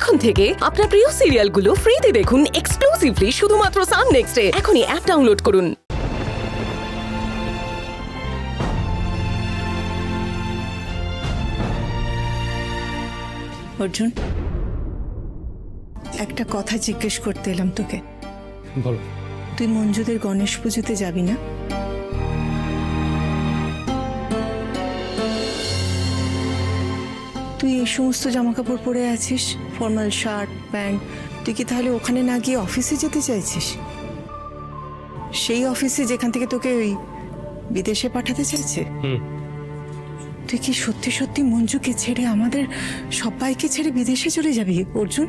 এখন থেকে আপনার প্রিয় সিরিয়ালগুলো ফ্রিতে দেখুন এক্সক্লুসিভলি শুধুমাত্র সান নেক্সটে। এখনই অ্যাপ ডাউনলোড করুন। অর্জুন, একটা কথা জিজ্ঞেস করতে এলাম তোকে। বলো। তুই মঞ্জুদের গণেশ পুজোতে যাবি না? তুই এই সমস্ত জামা কাপড় পরে আছিস, ফর্মাল শার্ট প্যান্ট, তুই কি তাহলে ওখানে না গিয়ে অফিসে যেতে চাইছিস? সেই অফিসে যেখান থেকে তোকে ওই বিদেশে পাঠাতে চাইছে? তুই কি সত্যি সত্যি মঞ্জুকে ছেড়ে আমাদের সবাইকে ছেড়ে বিদেশে চলে যাবি অর্জুন?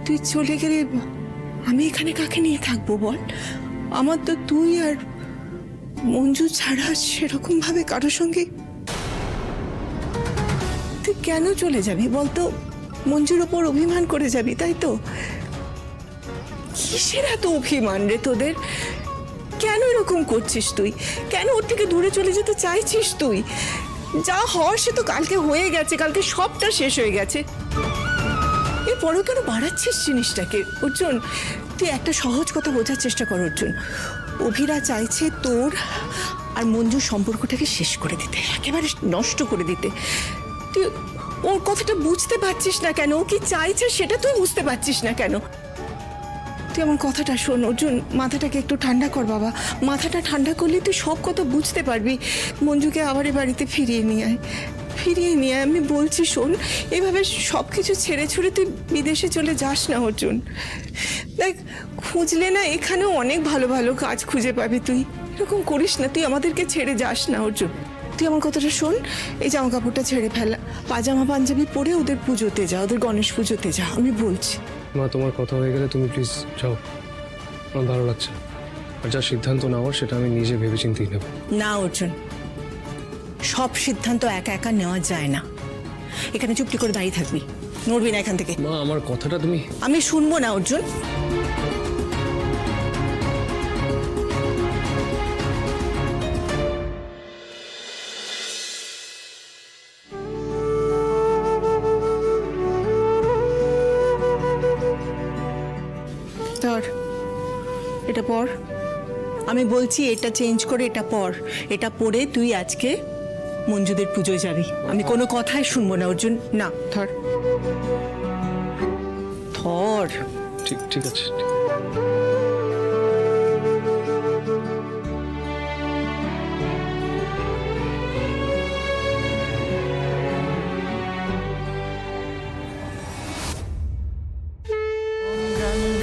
তুই চলে গেলে আমি এখানে কাকে নিয়ে থাকবো বল? আমার তো তুই আর মঞ্জু ছাড়া সেরকম ভাবে কারোর সঙ্গে। তুই কেন চলে যাবি বলতো? মঞ্জুর ওপর অভিমান করে যাবি, তাই তো? কিসের এত অভিমান রে তোদের? কেন এরকম করছিস তুই? কেন ওর থেকে দূরে চলে যেতে চাইছিস তুই? যা হওয়ার সে তো কালকে হয়ে গেছে, কালকে সবটা শেষ হয়ে গেছে। এরপরও কেন বাড়াচ্ছিস জিনিসটাকে অর্জুন? তুই একটা সহজ কথা বোঝার চেষ্টা কর অর্জুন। অভিরা চাইছে তোর আর মঞ্জুর সম্পর্কটাকে শেষ করে দিতে, একেবারে নষ্ট করে দিতে। তুই ওর কথাটা বুঝতে পারছিস না কেন? ও কি চাইছে সেটা তুই বুঝতে পারছিস না কেন? তুই আমার কথাটা শোন অর্জুন, মাথাটাকে একটু ঠান্ডা কর বাবা। মাথাটা ঠান্ডা করলে তুই সব কথা বুঝতে পারবি। মঞ্জুকে আবার এ বাড়িতে ফিরিয়ে নিয়ে আয়, ফিরিয়ে নিয়ে আয়। আমি বলছি শোন, এভাবে সব কিছু ছেড়ে ছুড়ে তুই বিদেশে চলে যাস না অর্জুন। দেখ, খুঁজলে না এখানেও অনেক ভালো ভালো কাজ খুঁজে পাবি তুই। এরকম করিস না, তুই আমাদেরকে ছেড়ে যাস না অর্জুন। তুই আমার কথাটা শোন, এই জামা কাপড়টা ছেড়ে ফেলা, পাজামা পাঞ্জাবি পরে ওদের পুজোতে যা, ওদের গণেশ পুজোতে যা, আমি বলছি। মা, তোমার কথা হয়ে গেলে তুমি প্লিজ যাও, আমার ভালো লাগছে। আর যা সিদ্ধান্ত নেওয়ার সেটা আমি নিজে ভেবেচিন্তেই নেব। না অর্জুন, সব সিদ্ধান্ত একা একা নেওয়া যায় না। এখানে চুপটি করে দাঁড়িয়ে থাকবি, নড়বি না এখান থেকে। মা, আমার কথাটা তুমি। আমি শুনবো না অর্জুন। ধর, এটা পর। আমি বলছি এটা চেঞ্জ করে এটা পর। এটা পরে তুই আজকে মঞ্জুদের পুজোয় যাবি। আমি কোনো কথাই শুনবো না অর্জুন। না, ধর ধর। ঠিক ঠিক আছে।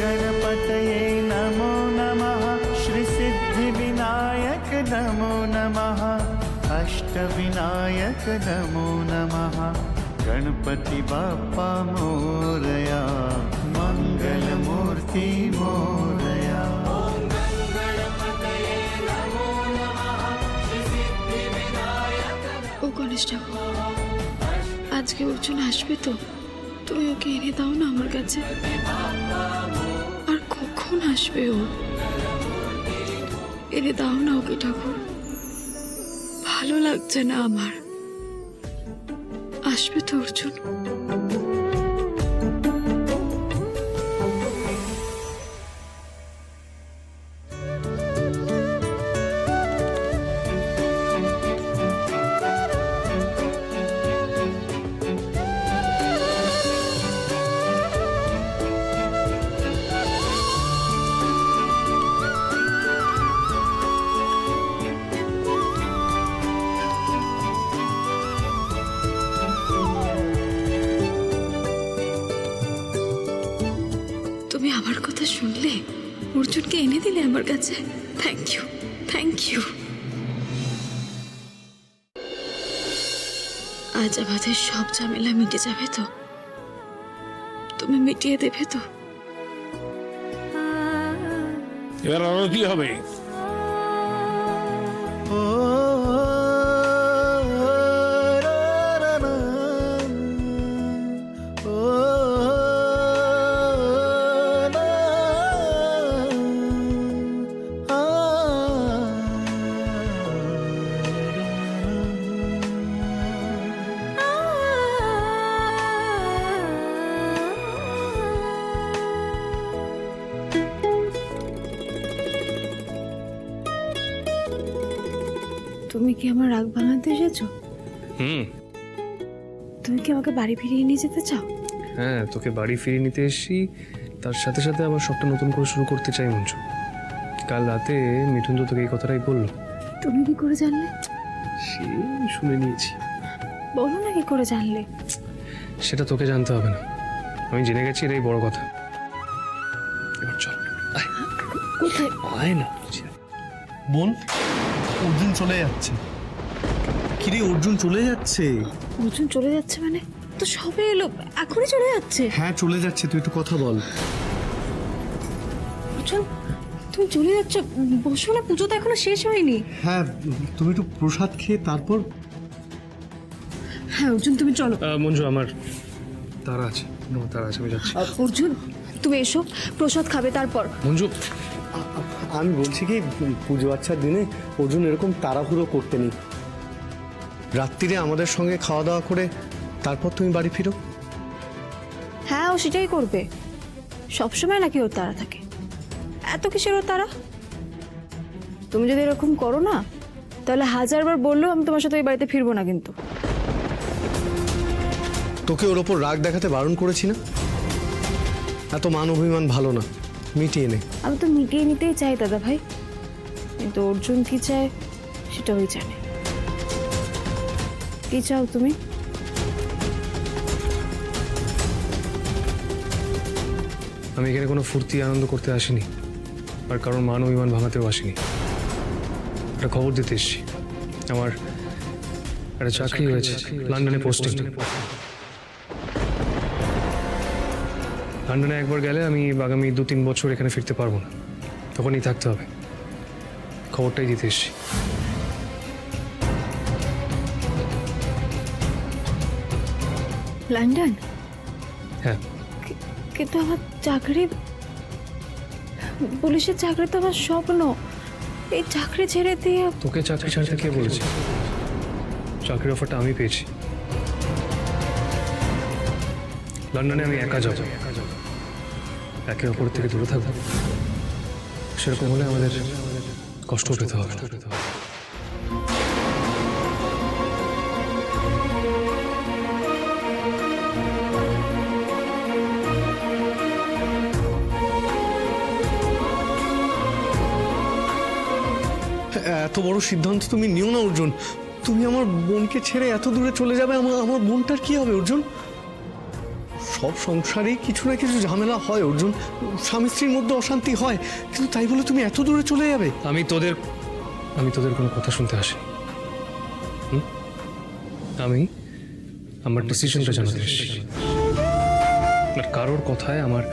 गणपतये नमो नमः, श्रीसिद्धिविनायक नमो नमः, अष्टविनायक नमो नमः, गणपति बाप्पा मोरया, मंगलमूर्ति मोरया। ও গণেশ ঠাকুর, আজকে অর্জুন আসবে তো? তুমি ওকে এনে দাও না আমার কাছে। আর কখন আসবে ও? এনে দাও না ওকে ঠাকুর। ভালো লাগছে না আমার। আসবে তো অর্জুন? তুমি আমার কথা শুনলে, অর্জুনকে এনে দিলে আমার কাছে। Thank you, thank you. আজ আমাদের সব ঝামেলা মিটে যাবে তো? তুমি মিটিয়ে দেবে তো? এবার আরো কি হবে? তুমি কি আমার রাগ ভাঙাতে এসেছো? হুম। তুমি কি আমাকে বাড়ি ফিরিয়ে নিয়ে যেতে চাও? হ্যাঁ, তোকে বাড়ি ফিরিয়ে নিতে এসেছি, তার সাথে সাথে আবার সবটা নতুন করে শুরু করতে চাই মঞ্জু। কাল রাতে মিঠুন তো তোকে এই কথাটাই বললো। তুমি কি করে জানলে? সে শুনে নিয়েছি। বলো না কি করে জানলে? সেটা তোকে জানতে হবে না, আমি জেনে গেছি, এটাই বড় কথা। এবার চল, আয়। কোথায়? আয় না। বোন, অর্জুন চলে যাচ্ছে। কিরে, অর্জুন চলে যাচ্ছে? অর্জুন চলে যাচ্ছে মানে? তো সবে এলো, এখনই চলে যাচ্ছে? হ্যাঁ চলে যাচ্ছে, তুই একটু কথা বল। অর্জুন, তুমি চলে যাচ্ছ? বসো না, পুজো তো এখনো শেষ হয়নি। হ্যাঁ, তুমি একটু প্রসাদ খেয়ে তারপর। হ্যাঁ অর্জুন, তুমি চলো। মঞ্জু, আমার তারা আছে, তারা আছে, আমি যাচ্ছি। অর্জুন, তুমি এসো, প্রসাদ খাবে তারপর। মঞ্জু, আমি বলছি কি, পুজো আচ্ছার দিনে অর্জুন এরকম তাড়াহুড়ো করতে নেই। রাত্রিরে আমাদের সঙ্গে খাওয়া দাওয়া করে তারপর তুমি বাড়ি ফিরো। হ্যাঁ, ও সেটাই করবে। সবসময় নাকি ওর তাড়া থাকে? এত কিসের ওর তাড়া? তুমি যদি এরকম করো না, তাহলে 1000বার বললেও আমি তোমার সাথে ওই বাড়িতে ফিরবো না কিন্তু। তোকে ওর ওপর রাগ দেখাতে বারণ করেছি না? এত মান অভিমান ভালো না, মিটিয়ে নে। আমি তো মিটিয়ে নিতেই চাই দাদা ভাই, কিন্তু অর্জুন কি চায় সেটা ওই জানে। কি চাও তুমি? আমি এখানে কোনো ফুর্তি আনন্দ করতে আসিনি, আর কারণ মান অভিমান ভাঙাতেও আসিনি। একটা খবর দিতে এসেছি। আমার একটা চাকরি হয়েছে লন্ডনে, পোস্টিং। লন্ডনে একবার গেলে আমি আগামী 2-3 বছর এখানে ফিরতে পারবো না, তখনই থাকতে হবে। খবরটাই দিতে এসেছি। লন্ডন? হ্যাঁ। কিন্তু আমার চাকরি, পুলিশের চাকরি তো আমার স্বপ্ন। এই চাকরি ছেড়ে দিয়ে তোকে চাকরি ছাড়তে কে বলেছে? চাকরির অফারটা আমি পেয়েছি। লন্ডনে আমি একা যাব, একে অপর থেকে দূরে থাকবো। সেরকম হলে আমাদের কষ্ট পেতে হবে না। এত বড় সিদ্ধান্ত তুমি নিও না অর্জুন। তুমি আমার বোনকে ছেড়ে এত দূরে চলে যাবে, আমার বোনটার কি হবে অর্জুন? সব সংসারেই কিছু না কিছু ঝামেলা হয় অর্জুন, স্বামী স্ত্রীর মধ্যে অশান্তি হয়, কিন্তু তাই বলে তুমি এত দূরে চলে যাবে? আমি তোদের কোনো কথা শুনতে আসিনি। আমি আমার ডিসিশনটা জানাতে এসেছি। আর কারোর কথায় আমার